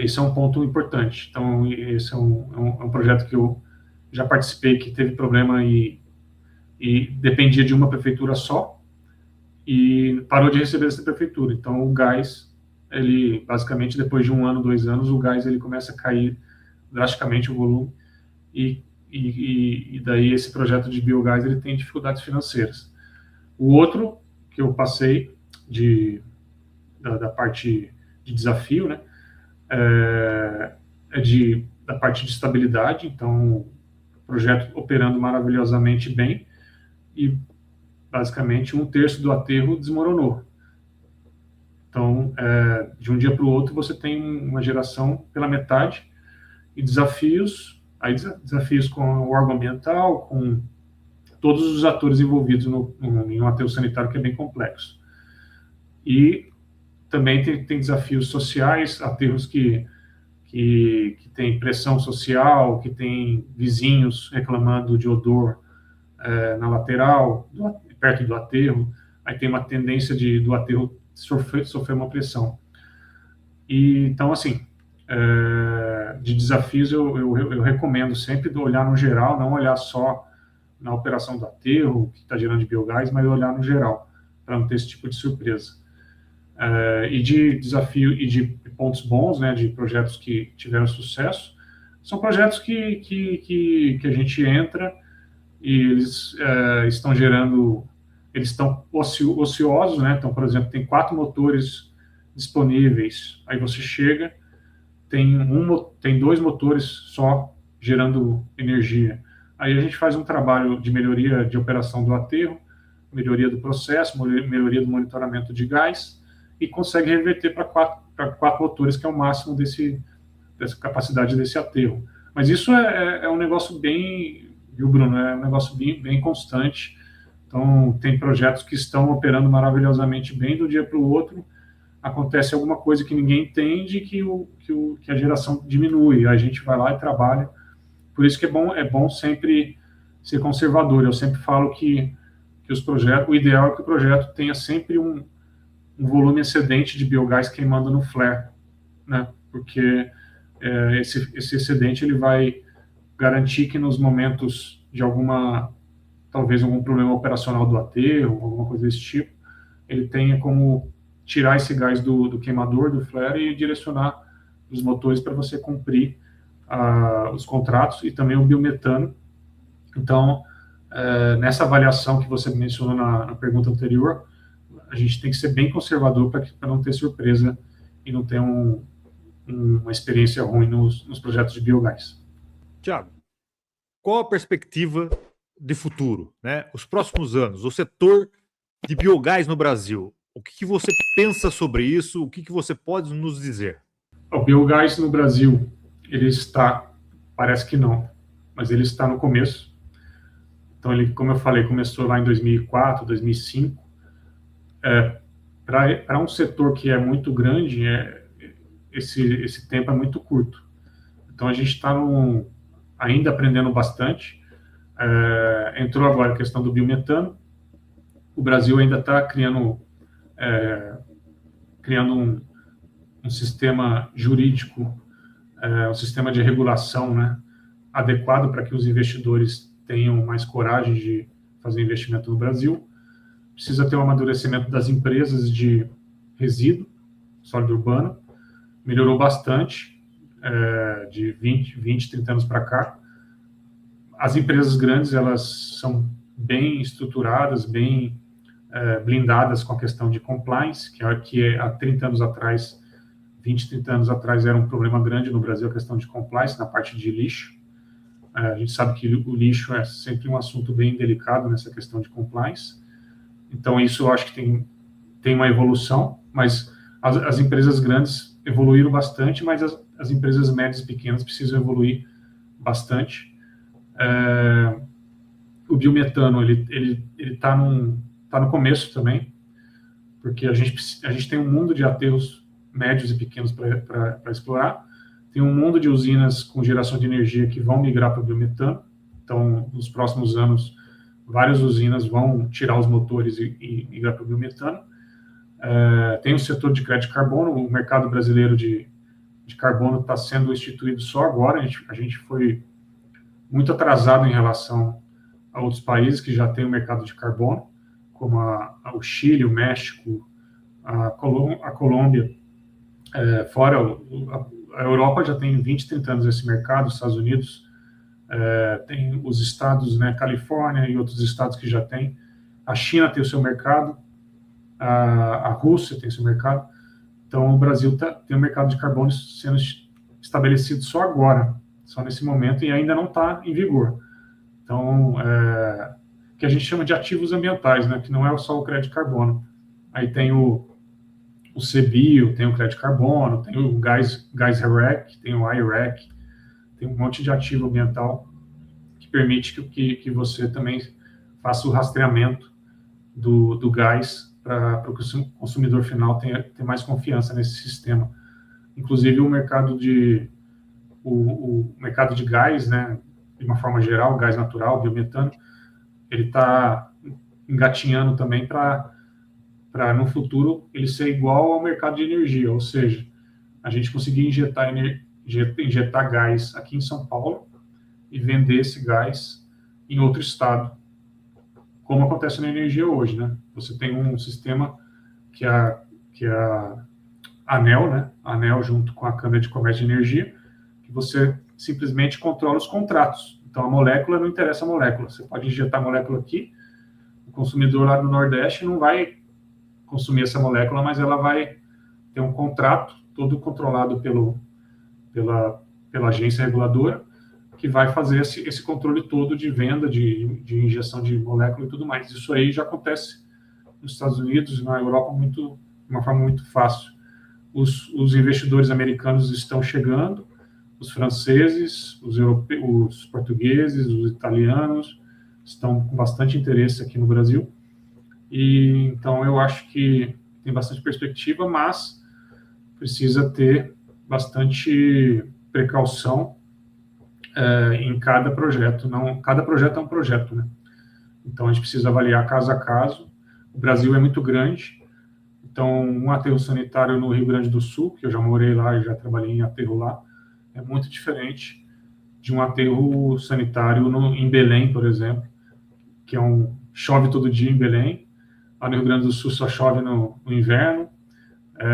S2: esse é um ponto importante. Então, esse é um projeto que eu já participei, que teve problema e dependia de uma prefeitura só, e parou de receber essa prefeitura. Então, o gás, ele basicamente depois de 1 ano, 2 anos, o gás ele começa a cair drasticamente o volume, e daí esse projeto de biogás ele tem dificuldades financeiras. O outro que eu passei da parte de desafio, né, da parte de estabilidade. Então, o projeto operando maravilhosamente bem, e basicamente 1/3 do aterro desmoronou. Então, de um dia para o outro, você tem uma geração pela metade, e desafios com o órgão ambiental, com todos os atores envolvidos em um aterro sanitário que é bem complexo. E também tem desafios sociais, aterros que tem pressão social, que tem vizinhos reclamando de odor na lateral, perto do aterro. Aí tem uma tendência do aterro sofrer uma pressão. E então, assim, de desafios eu recomendo sempre olhar no geral, não olhar só na operação do aterro, que está gerando de biogás, mas olhar no geral, para não ter esse tipo de surpresa. E de desafio e de pontos bons, né, de projetos que tiveram sucesso, são projetos que a gente entra e eles estão gerando, eles estão ociosos, né? Então, por exemplo, tem 4 motores disponíveis, aí você chega, tem 2 motores só gerando energia. Aí a gente faz um trabalho de melhoria de operação do aterro, melhoria do processo, melhoria do monitoramento de gás, e consegue reverter para 4 motores, que é o máximo dessa capacidade desse aterro. Mas isso é um negócio bem, viu, Bruno? É um negócio bem constante. Então, tem projetos que estão operando maravilhosamente bem, do dia para o outro acontece alguma coisa que ninguém entende, que a geração diminui. A gente vai lá e trabalha. Por isso que é bom sempre ser conservador. Eu sempre falo que os projetos, o ideal é que o projeto tenha sempre um volume excedente de biogás queimando no flare, né? Porque esse excedente ele vai garantir que nos momentos de talvez algum problema operacional do aterro, alguma coisa desse tipo, ele tenha como tirar esse gás do queimador, do flare, e direcionar os motores para você cumprir os contratos, e também o biometano. Então, nessa avaliação que você mencionou na pergunta anterior, a gente tem que ser bem conservador para não ter surpresa e não ter uma experiência ruim nos projetos de biogás.
S1: Tiago, qual a perspectiva de futuro, né? Os próximos anos, o setor de biogás no Brasil, o que você pensa sobre isso? O que você pode nos dizer?
S2: O biogás no Brasil, ele está, parece que não, mas ele está no começo. Então, ele, como eu falei, começou lá em 2004, 2005. Para um setor que é muito grande, esse tempo é muito curto. Então, a gente está ainda aprendendo bastante. Entrou agora a questão do biometano. O Brasil ainda está criando um sistema jurídico, um sistema de regulação, né, adequado para que os investidores tenham mais coragem de fazer investimento no Brasil. Precisa ter um amadurecimento das empresas de resíduo sólido urbano. Melhorou bastante de 20, 30 anos para cá. As empresas grandes, elas são bem estruturadas, bem blindadas com a questão de compliance, que há 30 anos atrás, 20, 30 anos atrás, era um problema grande no Brasil, a questão de compliance na parte de lixo. A gente sabe que o lixo é sempre um assunto bem delicado nessa questão de compliance. Então, isso eu acho que tem uma evolução, mas as empresas grandes evoluíram bastante, mas as empresas médias e pequenas precisam evoluir bastante. O biometano, ele está no começo também, porque a gente tem um mundo de aterros médios e pequenos para explorar, tem um mundo de usinas com geração de energia que vão migrar para o biometano. Então, nos próximos anos, várias usinas vão tirar os motores e migrar para o biometano. Tem o setor de crédito de carbono, o mercado brasileiro de carbono está sendo instituído só agora. A gente foi muito atrasado em relação a outros países que já têm o mercado de carbono, como o Chile, o México, a Colômbia. Fora a Europa já tem 20, 30 anos esse mercado, os Estados Unidos tem os estados, né, Califórnia e outros estados que já tem. A China tem o seu mercado, a Rússia tem o seu mercado. Então, o Brasil tem um mercado de carbono sendo estabelecido só agora, só nesse momento, e ainda não está em vigor. Então, que a gente chama de ativos ambientais, né, que não é só o crédito de carbono. Aí tem o CBIO, tem o crédito de carbono, tem o gás REC, tem o iREC, tem um monte de ativo ambiental que permite que você também faça o rastreamento do gás para o consumidor final ter mais confiança nesse sistema. Inclusive o mercado de gás, né, de uma forma geral, gás natural, biometano, ele está engatinhando também para no futuro ele ser igual ao mercado de energia, ou seja, a gente conseguir injetar gás aqui em São Paulo e vender esse gás em outro estado, como acontece na energia hoje, né? Você tem um sistema que a ANEEL, né? A ANEEL junto com a Câmara de Comércio de Energia, que você simplesmente controla os contratos. Então, a molécula não interessa a molécula. Você pode injetar a molécula aqui, o consumidor lá do Nordeste não vai consumir essa molécula, mas ela vai ter um contrato todo controlado pela agência reguladora, que vai fazer esse controle todo de venda, de injeção de molécula e tudo mais. Isso aí já acontece nos Estados Unidos e na Europa de uma forma muito fácil. Os investidores americanos estão chegando, os franceses, os europeus, os portugueses, os italianos estão com bastante interesse aqui no Brasil. E então eu acho que tem bastante perspectiva, mas precisa ter bastante precaução em cada projeto. Cada projeto é um projeto, né? Então a gente precisa avaliar caso a caso. O Brasil é muito grande, então um aterro sanitário no Rio Grande do Sul, que eu já morei lá e já trabalhei em aterro lá, é muito diferente de um aterro sanitário em Belém, por exemplo, que chove todo dia em Belém. Lá no Rio Grande do Sul só chove no inverno,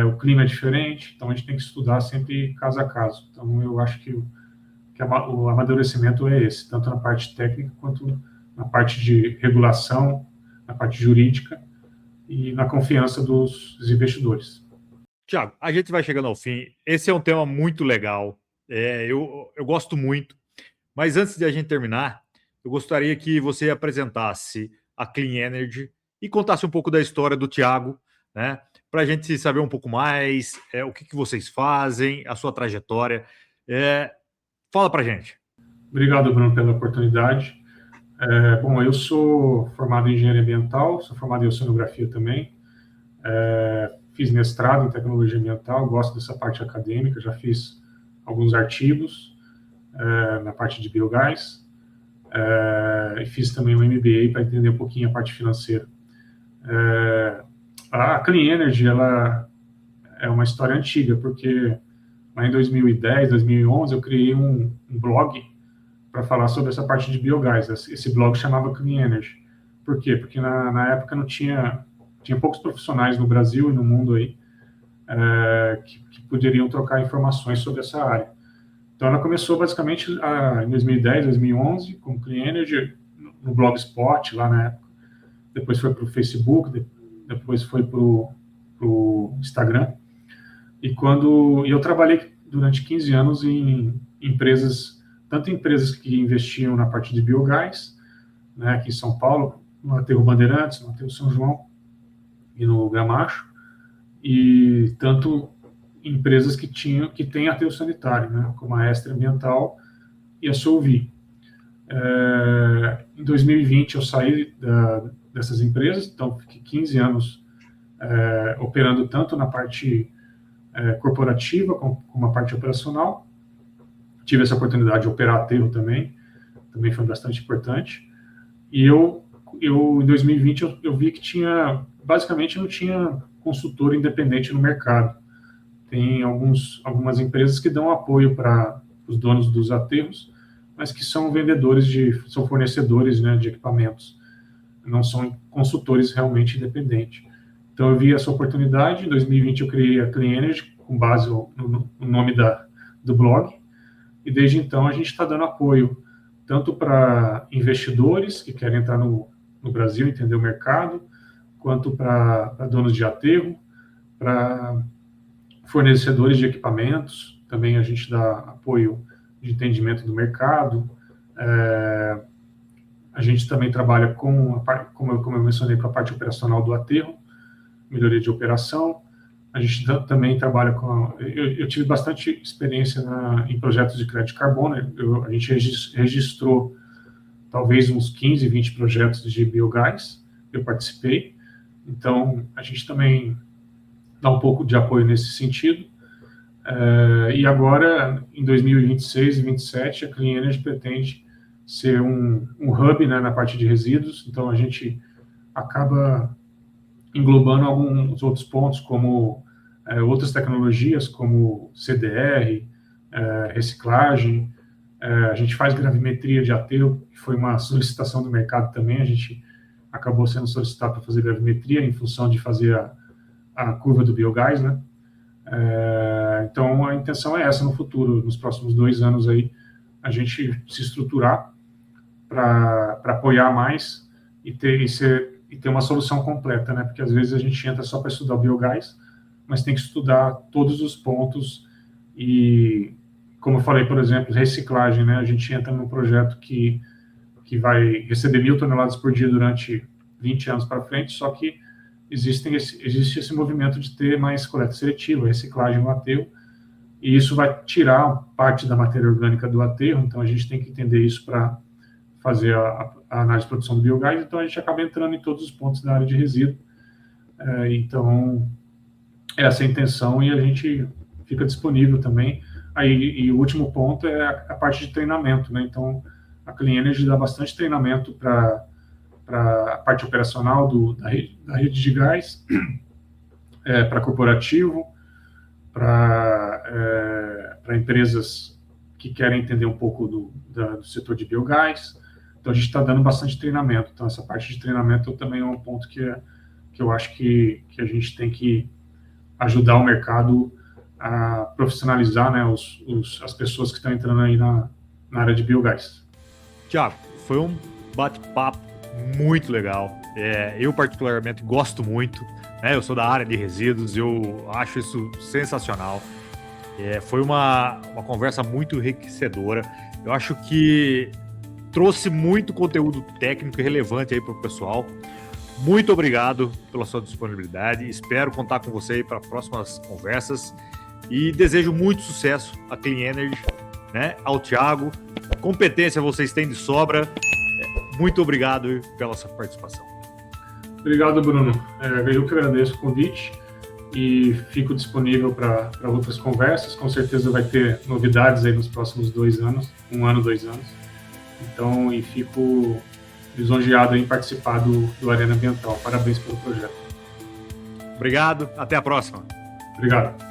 S2: o clima é diferente, então a gente tem que estudar sempre caso a caso. Então eu acho que o amadurecimento é esse, tanto na parte técnica quanto na parte de regulação, na parte jurídica e na confiança dos investidores.
S1: Tiago, a gente vai chegando ao fim. Esse é um tema muito legal, eu gosto muito, mas antes de a gente terminar, eu gostaria que você apresentasse a Clean Energy e contasse um pouco da história do Tiago, né, para a gente saber um pouco mais, o que vocês fazem, a sua trajetória. Fala para a gente.
S2: Obrigado, Bruno, pela oportunidade. Bom, eu sou formado em engenharia ambiental, sou formado em oceanografia também, fiz mestrado em tecnologia ambiental, gosto dessa parte acadêmica, já fiz alguns artigos na parte de biogás. e fiz também um MBA para entender um pouquinho a parte financeira. A Clean Energy, ela é uma história antiga, porque lá em 2010, 2011, eu criei um blog para falar sobre essa parte de biogás. Esse blog chamava Clean Energy. Por quê? Porque na época não tinha poucos profissionais no Brasil e no mundo aí que poderiam trocar informações sobre essa área. Então, ela começou basicamente em 2010, 2011, com Clean Energy, no Blogspot, lá na época. Depois foi para o Facebook, depois foi para o Instagram. E eu trabalhei durante 15 anos em empresas, tanto empresas que investiam na parte de biogás, né, aqui em São Paulo, no Aterro Bandeirantes, no Aterro São João e no Gramacho, e tanto empresas que têm aterro sanitário, né, como a Extra Ambiental e a Solvi. Em 2020 eu saí dessas empresas, então fiquei 15 anos operando tanto na parte corporativa como a parte operacional. Tive essa oportunidade de operar aterro também foi bastante importante. E eu em 2020 eu vi que basicamente não tinha consultor independente no mercado. Tem algumas empresas que dão apoio para os donos dos aterros, mas que são são fornecedores, né, de equipamentos, não são consultores realmente independentes. Então eu vi essa oportunidade. Em 2020 eu criei a Clean Energy, com base no nome do blog, e desde então a gente está dando apoio tanto para investidores que querem entrar no Brasil, entender o mercado, quanto para donos de aterro, para fornecedores de equipamentos. Também a gente dá apoio de entendimento do mercado. A gente também trabalha como eu mencionei, com a parte operacional do aterro, melhoria de operação. A gente também trabalha eu tive bastante experiência em projetos de crédito de carbono. A gente registrou talvez uns 15, 20 projetos de biogás. Eu participei. Então, a gente também dá um pouco de apoio nesse sentido. E agora, em 2026 e 2027, a Clean Energy pretende ser um hub, né, na parte de resíduos. Então, a gente acaba englobando alguns outros pontos, como outras tecnologias, como CDR, reciclagem. A gente faz gravimetria de aterro, que foi uma solicitação do mercado também. A gente acabou sendo solicitado para fazer gravimetria em função de fazer a curva do biogás, né? Então, a intenção é essa no futuro, nos próximos 2 anos aí, a gente se estruturar para apoiar mais e ter uma solução completa, né? Porque às vezes a gente entra só para estudar o biogás, mas tem que estudar todos os pontos. E, como eu falei, por exemplo, reciclagem, né? A gente entra num projeto que vai receber 1.000 toneladas por dia durante 20 anos para frente, só que existe esse movimento de ter mais coleta seletiva, reciclagem no aterro, e isso vai tirar parte da matéria orgânica do aterro. Então a gente tem que entender isso para fazer a análise de produção do biogás. Então a gente acaba entrando em todos os pontos da área de resíduo. Então essa é a intenção, e a gente fica disponível também. E o último ponto é a parte de treinamento, né? Então a Clean Energy dá bastante treinamento para a parte operacional da rede de gás, para corporativo, para empresas que querem entender um pouco do setor de biogás. Então a gente está dando bastante treinamento. Então essa parte de treinamento também é um ponto que eu acho que a gente tem que ajudar o mercado a profissionalizar, né, as pessoas que estão entrando aí na área de biogás.
S1: Tiago, foi um bate-papo muito legal. Eu particularmente gosto muito, né? Eu sou da área de resíduos, eu acho isso sensacional. Foi uma conversa muito enriquecedora. Eu acho que trouxe muito conteúdo técnico e relevante aí para o pessoal. Muito obrigado pela sua disponibilidade. Espero contar com você aí para próximas conversas. E desejo muito sucesso à Clean Energy, né? Ao Tiago. Competência vocês têm de sobra. Muito obrigado pela sua participação.
S2: Obrigado, Bruno. Eu que agradeço o convite e fico disponível para outras conversas. Com certeza vai ter novidades aí nos próximos 2 anos, 1 ano, 2 anos. Então, e fico lisonjeado em participar do Arena Ambiental. Parabéns pelo projeto.
S1: Obrigado, até a próxima.
S2: Obrigado.